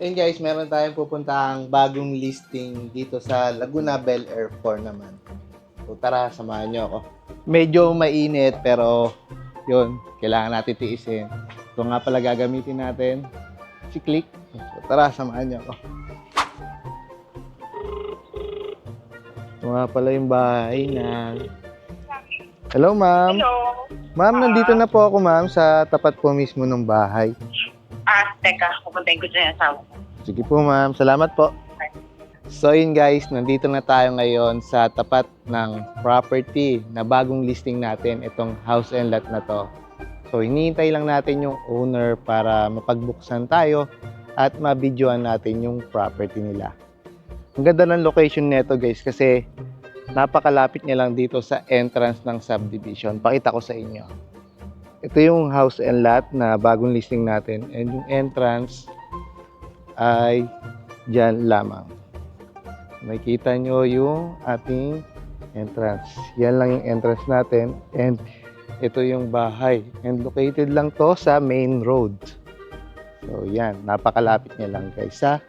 Ayun guys, meron tayong pupuntahang bagong listing dito sa Laguna Bel Air 4 naman. So tara, samahan nyo ako. Medyo mainit pero yun, kailangan natin tiisin. Ito nga pala gagamitin natin, si Click. So tara, samahan nyo ako. Ito nga pala yung bahay na... Hello ma'am. Hello. Ma'am, nandito na po ako ma'am sa tapat po mismo ng bahay. Teka, pupuntahin ko dyan yung asawa ko. Sige po ma'am, salamat po. So yun guys, nandito na tayo ngayon sa tapat ng property na bagong listing natin, itong house and lot na to. So hinihintay lang natin yung owner para mapagbuksan tayo at mabidyoan natin yung property nila. Ang ganda ng location nito guys kasi napakalapit niya lang dito sa entrance ng subdivision. Pakita ko sa inyo. Ito yung house and lot na bagong listing natin and yung entrance ay dyan lamang. Makikita nyo yung ating entrance. Yan lang yung entrance natin and ito yung bahay. And located lang to sa main road. So yan, napakalapit niya lang guys sa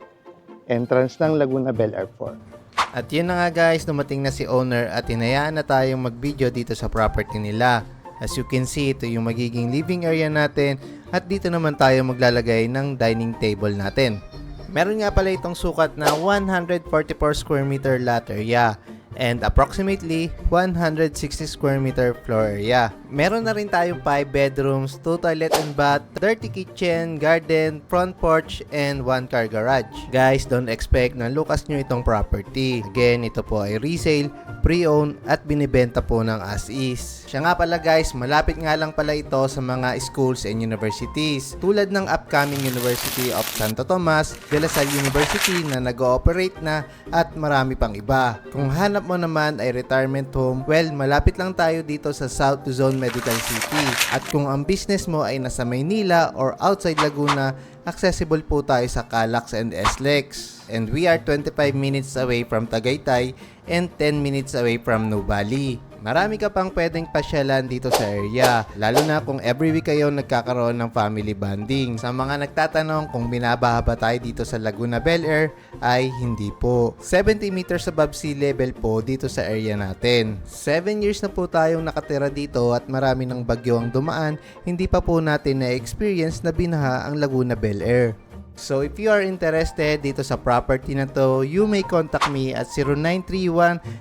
entrance ng Laguna Bel Air 4. At yun na nga guys, dumating na si owner at hinayaan na tayong mag-video dito sa property nila. As you can see, ito yung magiging living area natin at dito naman tayo maglalagay ng dining table natin. Meron nga pala itong sukat na 144 square meter lot area and approximately 160 square meter floor area. Meron na rin tayong 5 bedrooms, 2 toilet and bath, dirty kitchen, garden, front porch, and 1 car garage. Guys, don't expect na lukas nyo itong property. Again, ito po ay resale, pre-owned, at binibenta po ng as is. Siya nga pala guys, malapit nga lang pala ito sa mga schools and universities. Tulad ng upcoming University of Santo Tomas, De La Salle University na nag-ooperate na at marami pang iba. Kung hanap mo naman ay retirement home, well, malapit lang tayo dito sa South Zone Medical City. At kung ang business mo ay nasa Maynila or outside Laguna, accessible po tayo sa Calax and SLEX. And we are 25 minutes away from Tagaytay and 10 minutes away from Nuvali. Marami ka pang pwedeng pasyalan dito sa area, lalo na kung every week kayo nagkakaroon ng family bonding. Sa mga nagtatanong kung binabaha ba tayo dito sa Laguna Bel Air, ay hindi po. 70 meters above sea level po dito sa area natin. 7 years na po tayong nakatira dito at marami ng bagyo ang dumaan, hindi pa po natin na-experience na binaha ang Laguna Bel Air. So if you are interested dito sa property na to, you may contact me at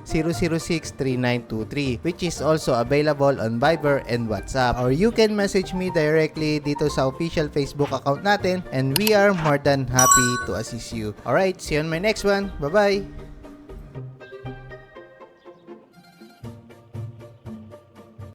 0931-006-3923, which is also available on Viber and WhatsApp. Or you can message me directly dito sa official Facebook account natin and we are more than happy to assist you. Alright, see you on my next one. Bye-bye!